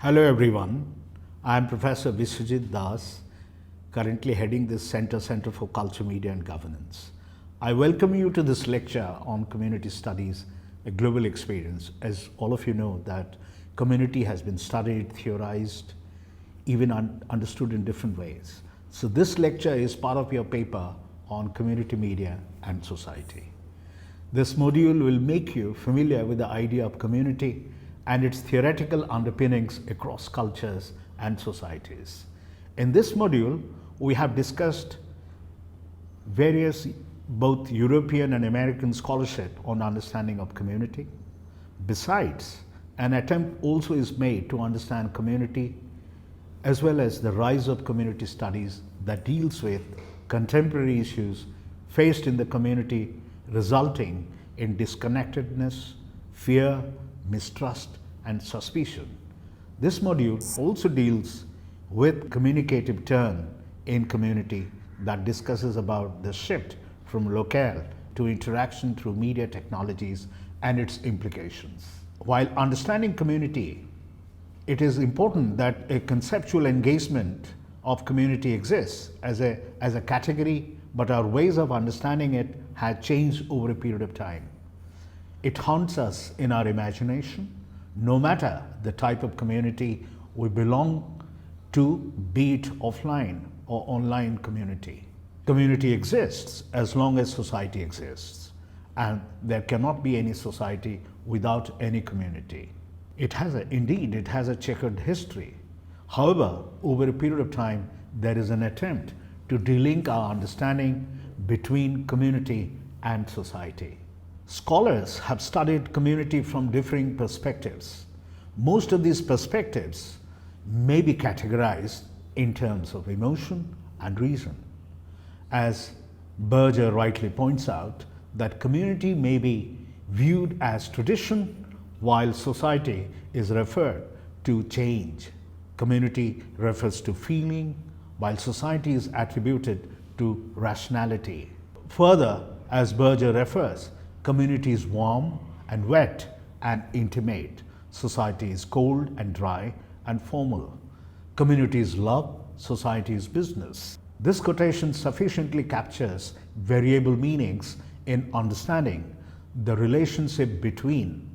Hello everyone, I am Professor Viswajit Das, currently heading this Center for Culture, Media and Governance. I welcome you to this lecture on community studies, a global experience. As all of you know that community has been studied, theorized, even understood in different ways. So this lecture is part of your paper on community media and society. This module will make you familiar with the idea of community and its theoretical underpinnings across cultures and societies. In this module, we have discussed various both European and American scholarship on understanding of community. Besides, an attempt also is made to understand community as well as the rise of community studies that deals with contemporary issues faced in the community, resulting in disconnectedness, fear, mistrust and suspicion. This module also deals with communicative turn in community that discusses about the shift from locale to interaction through media technologies and its implications. While understanding community, it is important that a conceptual engagement of community exists as a category, but our ways of understanding it have changed over a period of time. It haunts us in our imagination, no matter the type of community we belong to, be it offline or online community. Community exists as long as society exists, and there cannot be any society without any community. Indeed, it has a checkered history. However, over a period of time, there is an attempt to delink our understanding between community and society. Scholars have studied community from differing perspectives. Most of these perspectives may be categorized in terms of emotion and reason. As Berger rightly points out, that community may be viewed as tradition, while society is referred to change. Community refers to feeling, while society is attributed to rationality. Further, as Berger refers, community is warm and wet and intimate. Society is cold and dry and formal. Community is love, society is business. This quotation sufficiently captures variable meanings in understanding the relationship between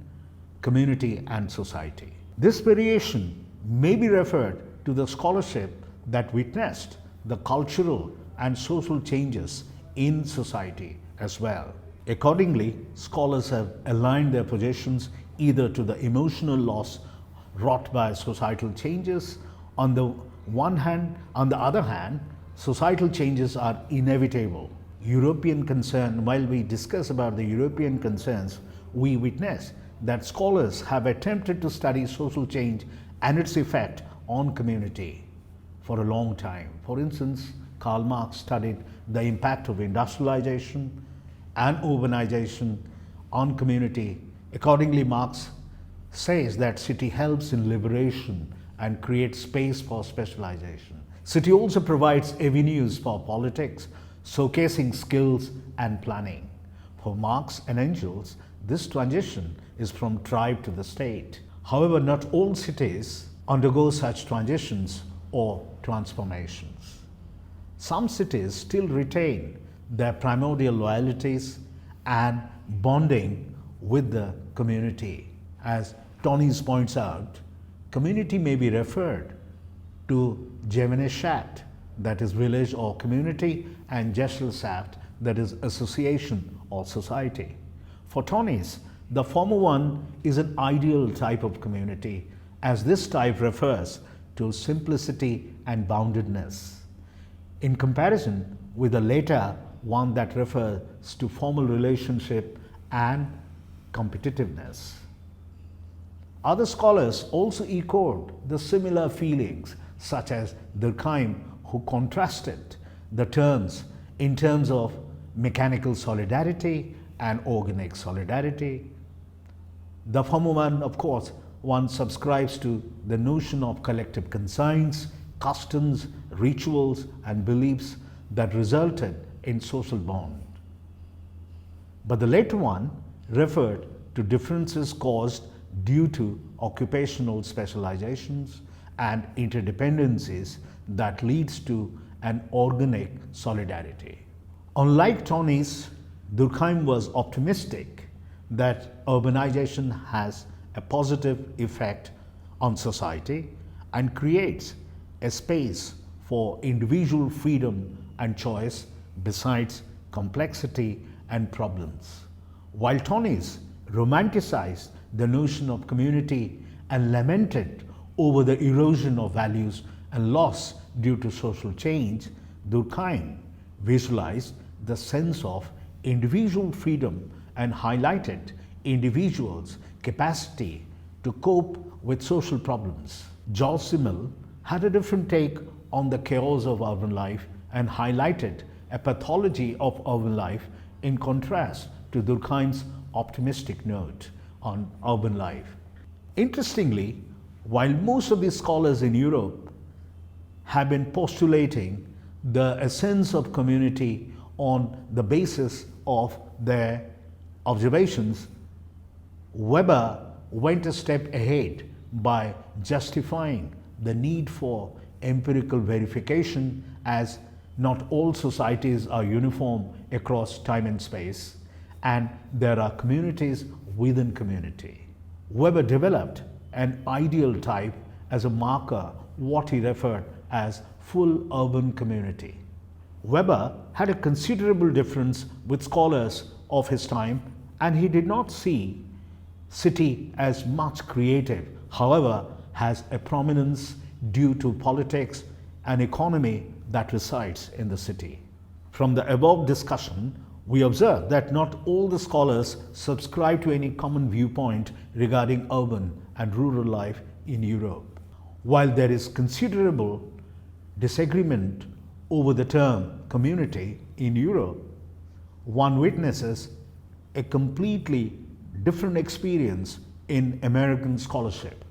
community and society. This variation may be referred to the scholarship that witnessed the cultural and social changes in society as well. Accordingly, scholars have aligned their positions either to the emotional loss wrought by societal changes on the one hand. On the other hand, societal changes are inevitable. While we discuss about the European concerns, we witness that scholars have attempted to study social change and its effect on community for a long time. For instance, Karl Marx studied the impact of industrialization and urbanization on community. Accordingly, Marx says that city helps in liberation and creates space for specialization. City also provides avenues for politics, showcasing skills and planning. For Marx and Engels, this transition is from tribe to the state. However, not all cities undergo such transitions or transformations. Some cities still retain their primordial loyalties and bonding with the community. As Tonies points out, community may be referred to Gemeinschaft, that is village or community, and Gesellschaft, that is association or society. For Tonies, the former one is an ideal type of community, as this type refers to simplicity and boundedness, in comparison with the later one that refers to formal relationship and competitiveness. Other scholars also echoed the similar feelings, such as Durkheim, who contrasted the terms in terms of mechanical solidarity and organic solidarity. The former one, of course, one subscribes to the notion of collective conscience, customs, rituals, and beliefs that resulted in social bond. But the later one referred to differences caused due to occupational specializations and interdependencies that leads to an organic solidarity. Unlike Tony's, Durkheim was optimistic that urbanization has a positive effect on society and creates a space for individual freedom and choice besides complexity and problems. While Tony's romanticized the notion of community and lamented over the erosion of values and loss due to social change, Durkheim visualized the sense of individual freedom and highlighted individuals' capacity to cope with social problems. George Simmel had a different take on the chaos of urban life and highlighted a pathology of urban life in contrast to Durkheim's optimistic note on urban life. Interestingly, while most of these scholars in Europe have been postulating the essence of community on the basis of their observations, Weber went a step ahead by justifying the need for empirical verification, as not all societies are uniform across time and space, and there are communities within community. Weber developed an ideal type as a marker, what he referred as full urban community. Weber had a considerable difference with scholars of his time, and he did not see city as much creative, however, has a prominence due to politics and economy that resides in the city. From the above discussion, we observe that not all the scholars subscribe to any common viewpoint regarding urban and rural life in Europe. While there is considerable disagreement over the term community in Europe, one witnesses a completely different experience in American scholarship.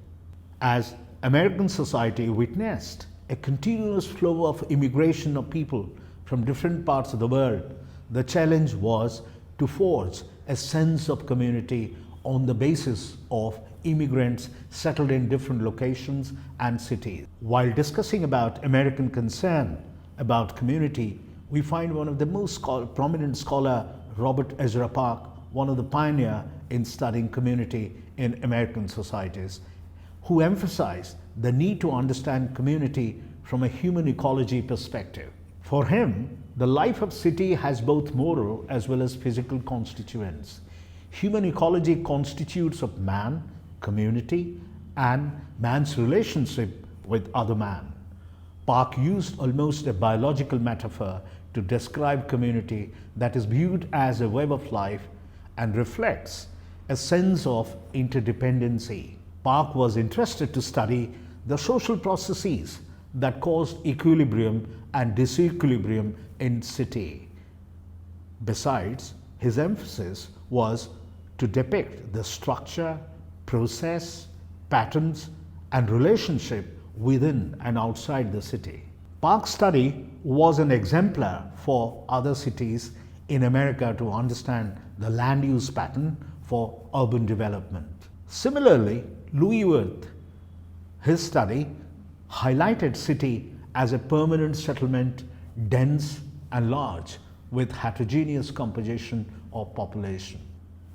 As American society witnessed a continuous flow of immigration of people from different parts of the world, the challenge was to forge a sense of community on the basis of immigrants settled in different locations and cities. While discussing about American concern about community, we find one of the most prominent scholar, Robert Ezra Park, one of the pioneers in studying community in American societies, who emphasized the need to understand community from a human ecology perspective. For him, the life of city has both moral as well as physical constituents. Human ecology constitutes of man, community, and man's relationship with other man. Park used almost a biological metaphor to describe community that is viewed as a web of life and reflects a sense of interdependency. Park was interested to study the social processes that caused equilibrium and disequilibrium in city. Besides, his emphasis was to depict the structure, process, patterns, and relationship within and outside the city. Park's study was an exemplar for other cities in America to understand the land use pattern for urban development. Similarly, Louis Wirth, his study highlighted city as a permanent settlement, dense and large, with heterogeneous composition of population.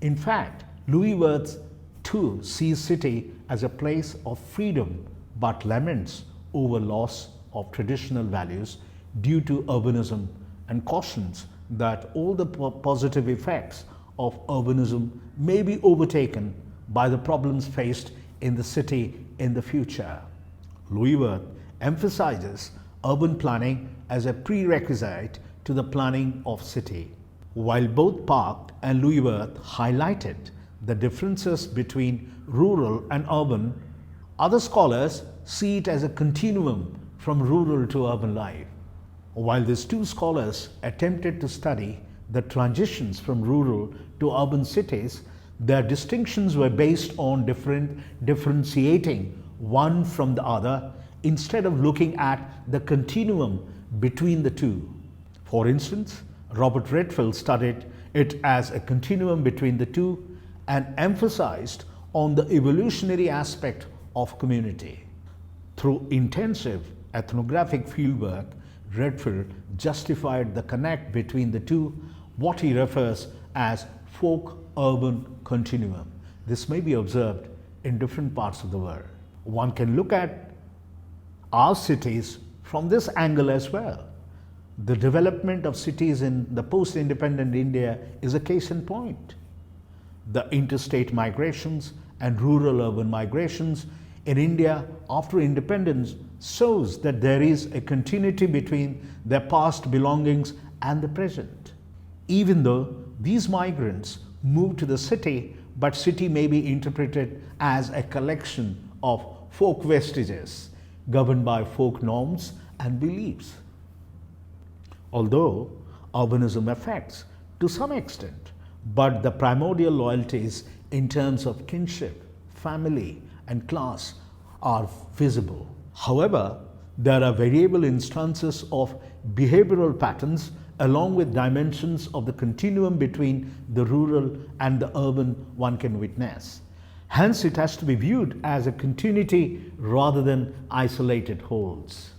In fact, Louis Wirth too sees city as a place of freedom, but laments over loss of traditional values due to urbanism and cautions that all the positive effects of urbanism may be overtaken by the problems faced in the city in the future. Louis Wirth emphasizes urban planning as a prerequisite to the planning of city. While both Park and Louis Wirth highlighted the differences between rural and urban, other scholars see it as a continuum from rural to urban life. While these two scholars attempted to study the transitions from rural to urban cities, their distinctions were based on differentiating one from the other instead of looking at the continuum between the two. For instance, Robert Redfield studied it as a continuum between the two and emphasized on the evolutionary aspect of community. Through intensive ethnographic fieldwork, Redfield justified the connect between the two, what he refers as folk-urban continuum. This may be observed in different parts of the world. One can look at our cities from this angle as well. The development of cities in the post-independent India is a case in point. The interstate migrations and rural-urban migrations in India after independence shows that there is a continuity between their past belongings and the present. Even though these migrants move to the city, but city may be interpreted as a collection of folk vestiges governed by folk norms and beliefs. Although urbanism affects to some extent, but the primordial loyalties in terms of kinship, family, and class are visible. However, there are variable instances of behavioral patterns along with dimensions of the continuum between the rural and the urban one can witness. Hence, it has to be viewed as a continuity rather than isolated wholes.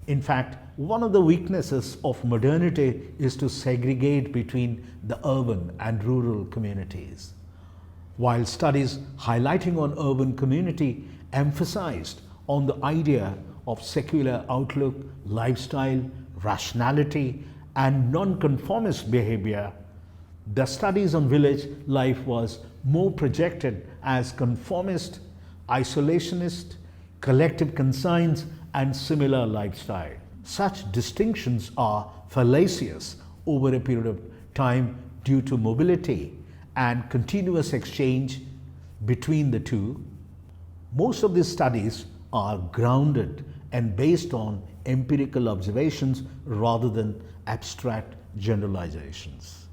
In fact, one of the weaknesses of modernity is to segregate between the urban and rural communities. While studies highlighting on urban community emphasized on the idea of secular outlook, lifestyle, rationality, and nonconformist behavior, the studies on village life was more projected as conformist, isolationist, collective conscience, and similar lifestyle. Such distinctions are fallacious over a period of time due to mobility and continuous exchange between the two. Most of these studies are grounded and based on empirical observations rather than abstract generalizations.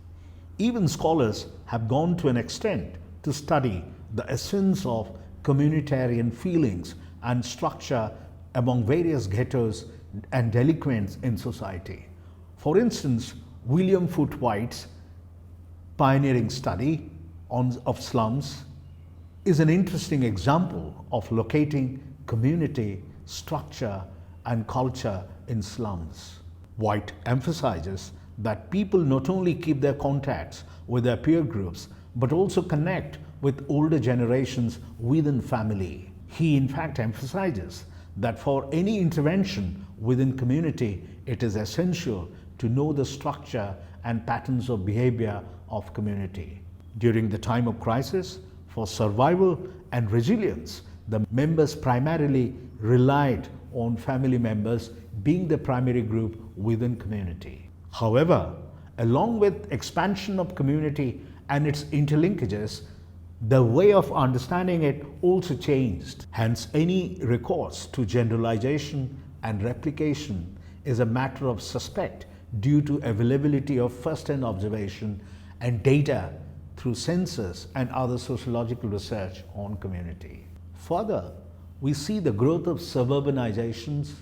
Even scholars have gone to an extent to study the essence of communitarian feelings and structure among various ghettos and delinquents in society. For instance, William Foote White's pioneering study of slums is an interesting example of locating community, structure, and culture in slums. White emphasizes that people not only keep their contacts with their peer groups, but also connect with older generations within family. He in fact emphasizes that for any intervention within community, it is essential to know the structure and patterns of behavior of community. During the time of crisis, for survival and resilience, the members primarily relied on family members being the primary group within community. However, along with expansion of community and its interlinkages, the way of understanding it also changed. Hence, any recourse to generalization and replication is a matter of suspect due to availability of first-hand observation and data through census and other sociological research on community. Further, we see the growth of suburbanizations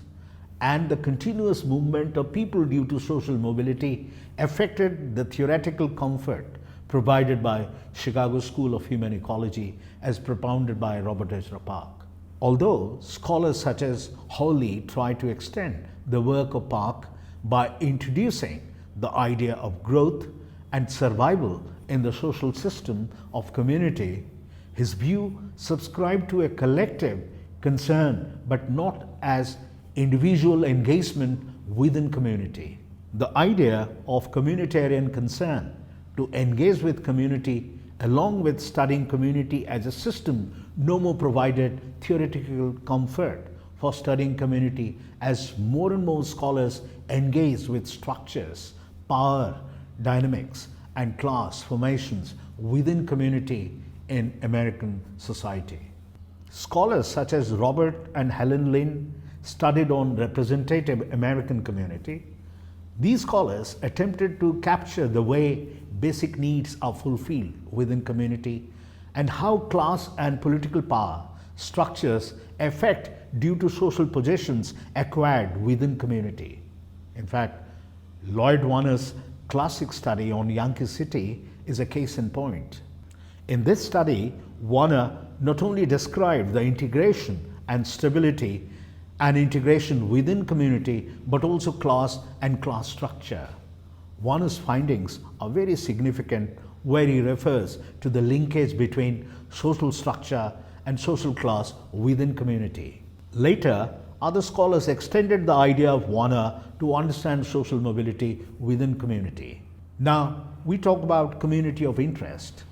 and the continuous movement of people due to social mobility affected the theoretical comfort provided by Chicago School of Human Ecology as propounded by Robert Ezra Park. Although scholars such as Hawley try to extend the work of Park by introducing the idea of growth and survival in the social system of community, his view subscribed to a collective concern but not as individual engagement within community. The idea of communitarian concern to engage with community along with studying community as a system no more provided theoretical comfort for studying community as more and more scholars engage with structures, power, dynamics, and class formations within community in American society. Scholars such as Robert and Helen Lynn studied on representative American community. These scholars attempted to capture the way basic needs are fulfilled within community and how class and political power structures affect due to social possessions acquired within community. In fact, Lloyd Warner's classic study on Yankee City is a case in point. In this study, Warner not only described the integration and stability and integration within community, but also class and class structure. Warner's findings are very significant where he refers to the linkage between social structure and social class within community. Later, other scholars extended the idea of Warner to understand social mobility within community. Now, we talk about community of interest.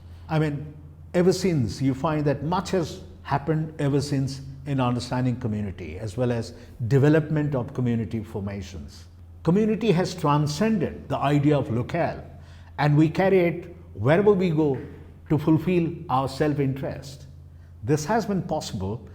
Ever since you find that much has happened ever since in understanding community as well as development of community formations. Community has transcended the idea of locale, and we carry it wherever we go to fulfill our self-interest. This has been possible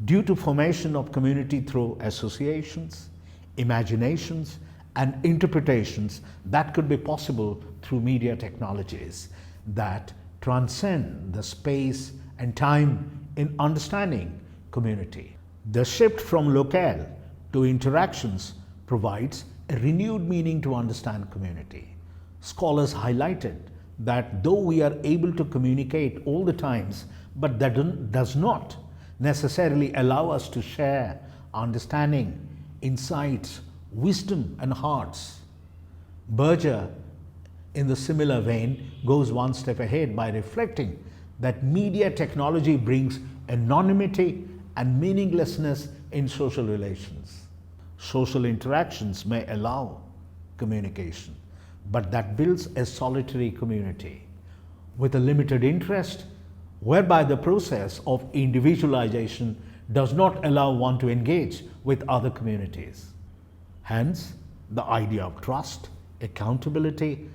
due to formation of community through associations, imaginations, and interpretations that could be possible through media technologies that transcend the space and time in understanding community. The shift from locale to interactions provides a renewed meaning to understand community. Scholars highlighted that though we are able to communicate all the times, but that does not necessarily allow us to share understanding, insights, wisdom, and hearts. Berger, in the similar vein, goes one step ahead by reflecting that media technology brings anonymity and meaninglessness in social relations. Social interactions may allow communication, but that builds a solitary community with a limited interest, whereby the process of individualization does not allow one to engage with other communities. Hence, the idea of trust, accountability,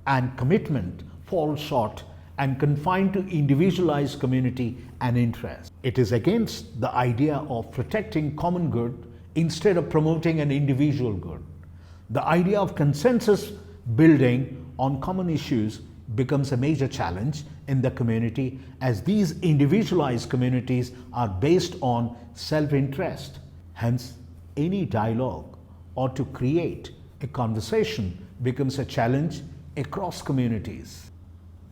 and commitment falls short and confined to individualized community and interest. It is against the idea of protecting common good instead of promoting an individual good. The idea of consensus building on common issues becomes a major challenge in the community, as these individualized communities are based on self-interest. Hence, any dialogue or to create a conversation becomes a challenge across communities.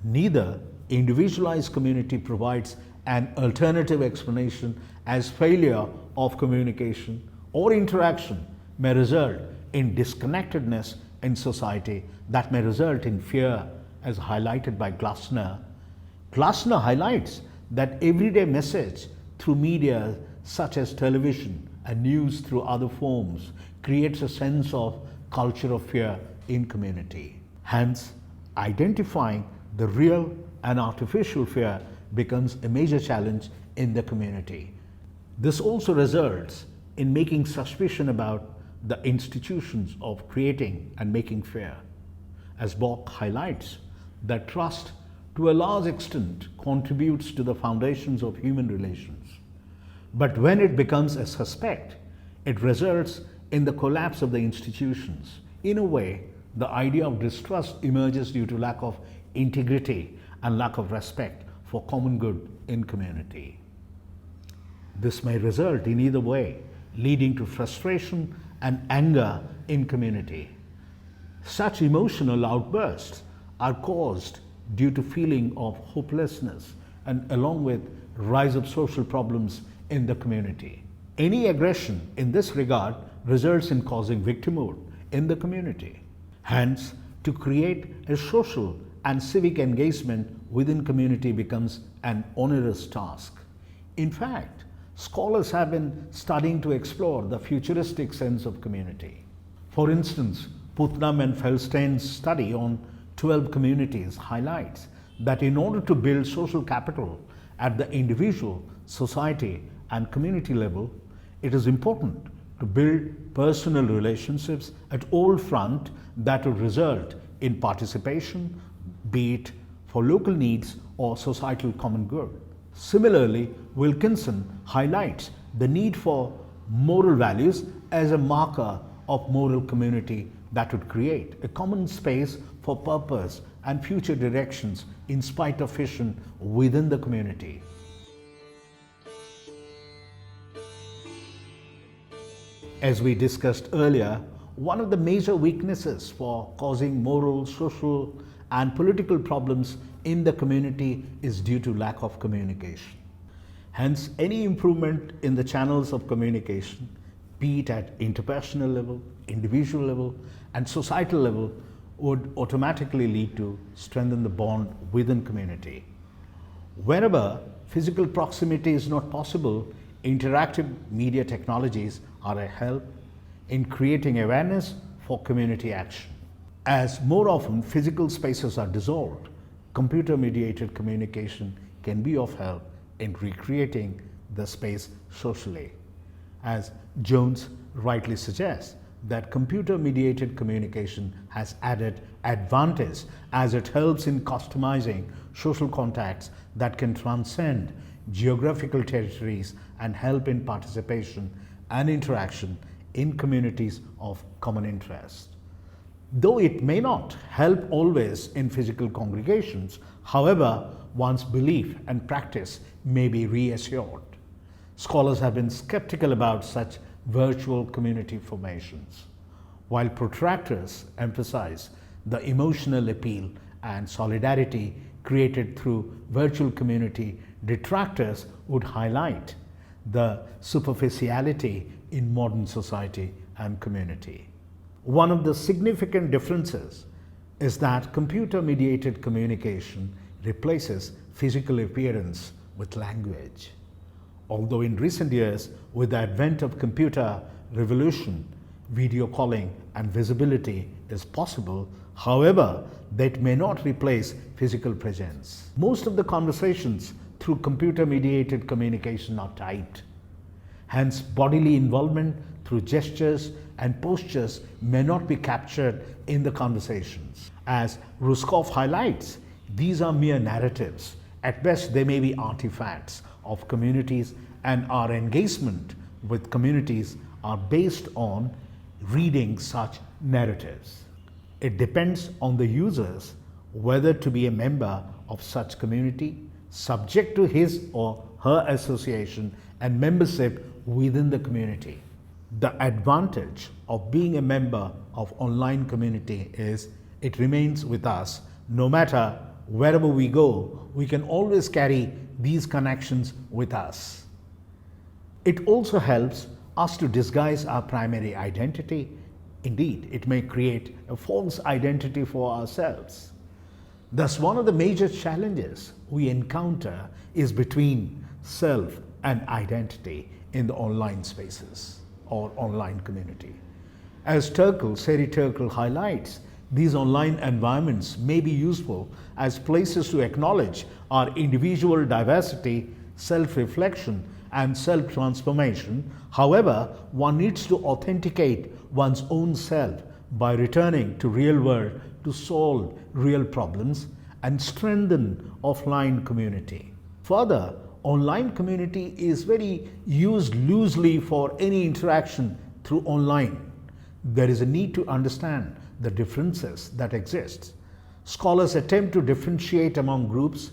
Neither individualized community provides an alternative explanation, as failure of communication or interaction may result in disconnectedness in society that may result in fear, as highlighted by Glasner. Glasner highlights that everyday message through media such as television and news through other forms creates a sense of culture of fear in community. Hence, identifying the real and artificial fear becomes a major challenge in the community. This also results in making suspicion about the institutions of creating and making fear. As Bock highlights, that trust to a large extent contributes to the foundations of human relations. But when it becomes a suspect, it results in the collapse of the institutions. In a way, the idea of distrust emerges due to lack of integrity and lack of respect for common good in community. This may result in either way, leading to frustration and anger in community. Such emotional outbursts are caused due to feeling of hopelessness and along with rise of social problems in the community. Any aggression in this regard results in causing victimhood in the community. Hence, to create a social and civic engagement within community becomes an onerous task. In fact, scholars have been studying to explore the futuristic sense of community. For instance, Putnam and Feldstein's study on 12 communities highlights that in order to build social capital at the individual, society, and community level, it is important to build personal relationships at all fronts that would result in participation, be it for local needs or societal common good. Similarly, Wilkinson highlights the need for moral values as a marker of moral community that would create a common space for purpose and future directions in spite of fission within the community. As we discussed earlier, one of the major weaknesses for causing moral, social, and political problems in the community is due to lack of communication. Hence, any improvement in the channels of communication, be it at interpersonal level, individual level, and societal level, would automatically lead to strengthen the bond within community. Wherever physical proximity is not possible, interactive media technologies are a help in creating awareness for community action. As more often physical spaces are dissolved, computer-mediated communication can be of help in recreating the space socially. As Jones rightly suggests, that computer-mediated communication has added advantage as it helps in customizing social contacts that can transcend geographical territories and help in participation and interaction in communities of common interest. Though it may not help always in physical congregations, however, one's belief and practice may be reassured. Scholars have been skeptical about such virtual community formations, while protractors emphasize the emotional appeal and solidarity created through virtual community. Detractors would highlight the superficiality in modern society and community. One of the significant differences is that computer-mediated communication replaces physical appearance with language. Although in recent years, with the advent of computer revolution, video calling and visibility is possible, however, that may not replace physical presence. Most of the conversations through computer-mediated communication are tight. Hence, bodily involvement through gestures and postures may not be captured in the conversations. As Ruskov highlights, these are mere narratives. At best, they may be artifacts of communities, and our engagement with communities are based on reading such narratives. It depends on the users whether to be a member of such community, subject to his or her association and membership within the community. The advantage of being a member of online community is it remains with us. No matter wherever we go, we can always carry these connections with us. It also helps us to disguise our primary identity. Indeed, it may create a false identity for ourselves. Thus, one of the major challenges we encounter is between self and identity in the online spaces or online community. As Seri Turkle highlights, these online environments may be useful as places to acknowledge our individual diversity, self-reflection, and self-transformation. However, one needs to authenticate one's own self by returning to real world to solve real problems and strengthen offline community. Further, online community is very used loosely for any interaction through online. There is a need to understand the differences that exist. Scholars attempt to differentiate among groups,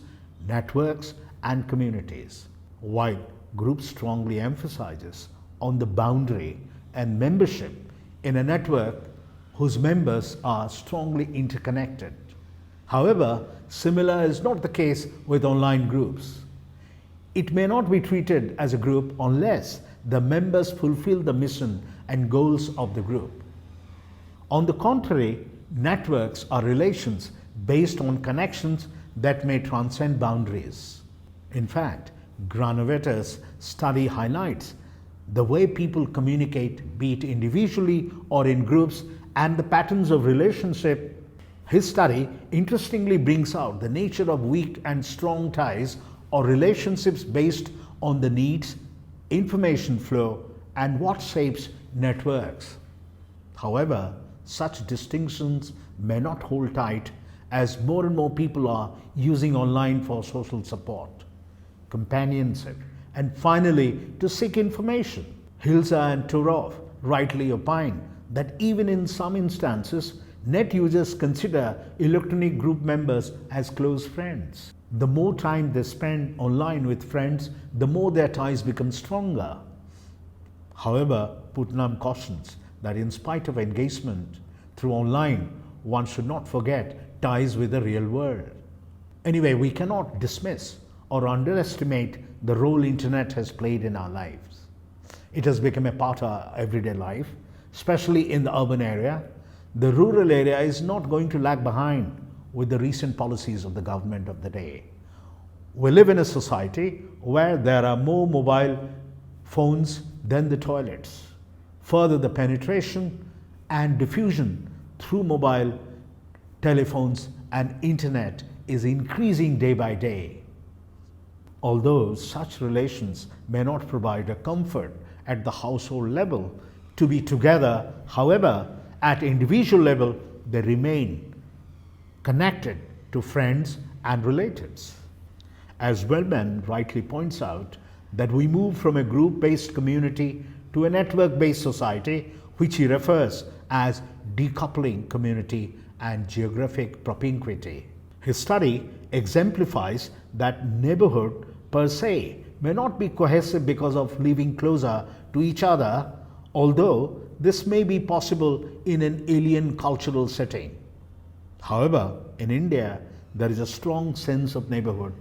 networks, and communities, while groups strongly emphasizes on the boundary and membership in a network whose members are strongly interconnected. However, similar is not the case with online groups. It may not be treated as a group unless the members fulfill the mission and goals of the group. On the contrary, networks are relations based on connections that may transcend boundaries. In fact, Granovetter's study highlights the way people communicate, be it individually or in groups, and the patterns of relationship. His study interestingly brings out the nature of weak and strong ties or relationships based on the needs, information flow, and what shapes networks. However, such distinctions may not hold tight as more and more people are using online for social support, companionship, and finally to seek information. Hilza and Turov rightly opine that even in some instances, net users consider electronic group members as close friends. The more time they spend online with friends, the more their ties become stronger. However, Putnam cautions that in spite of engagement through online, one should not forget ties with the real world. Anyway, we cannot dismiss or underestimate the role internet has played in our lives. It has become a part of our everyday life, especially in the urban area. The rural area is not going to lag behind with the recent policies of the government of the day. We live in a society where there are more mobile phones than the toilets. Further, the penetration and diffusion through mobile telephones and internet is increasing day by day. Although such relations may not provide a comfort at the household level to be together, however, at individual level, they remain connected to friends and relatives. As Wellman rightly points out, that we move from a group-based community to a network-based society, which he refers as decoupling community and geographic propinquity. His study exemplifies that neighborhood per se may not be cohesive because of living closer to each other, although this may be possible in an alien cultural setting. However, in India, there is a strong sense of neighborhood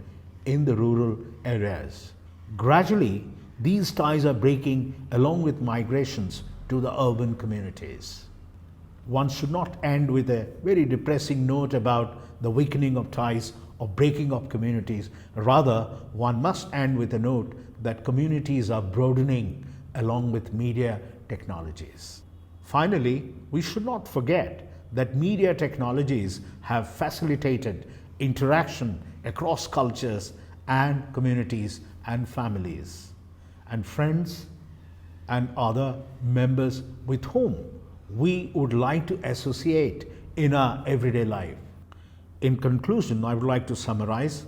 in the rural areas. Gradually, these ties are breaking along with migrations to the urban communities. One should not end with a very depressing note about the weakening of ties or breaking of communities. Rather, one must end with a note that communities are broadening along with media technologies. Finally, we should not forget that media technologies have facilitated interaction across cultures and communities and families and friends and other members with whom we would like to associate in our everyday life. In conclusion, I would like to summarize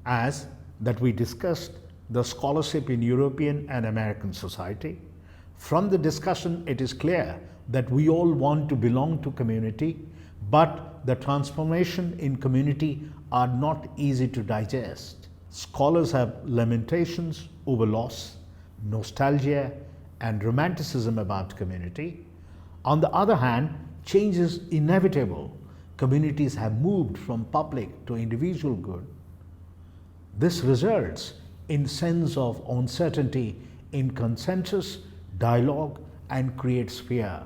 as that we discussed the scholarship in European and American society. From the discussion, it is clear that we all want to belong to community, but the transformation in community are not easy to digest. Scholars have lamentations over loss, nostalgia, and romanticism about community. On the other hand, change is inevitable. Communities have moved from public to individual good. This results in sense of uncertainty in consensus, dialogue, and creates fear,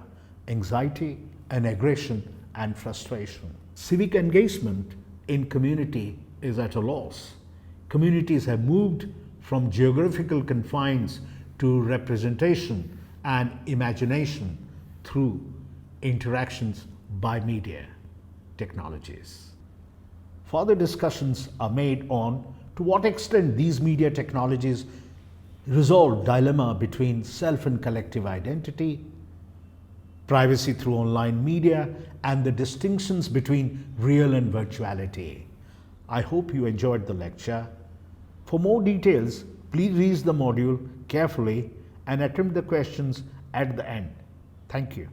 anxiety, and aggression and frustration. Civic engagement in community is at a loss. Communities have moved from geographical confines to representation and imagination through interactions by media technologies. Further discussions are made on to what extent these media technologies resolve dilemma between self and collective identity, privacy through online media, and the distinctions between real and virtuality. I hope you enjoyed the lecture. For more details, please read the module carefully and attempt the questions at the end. Thank you.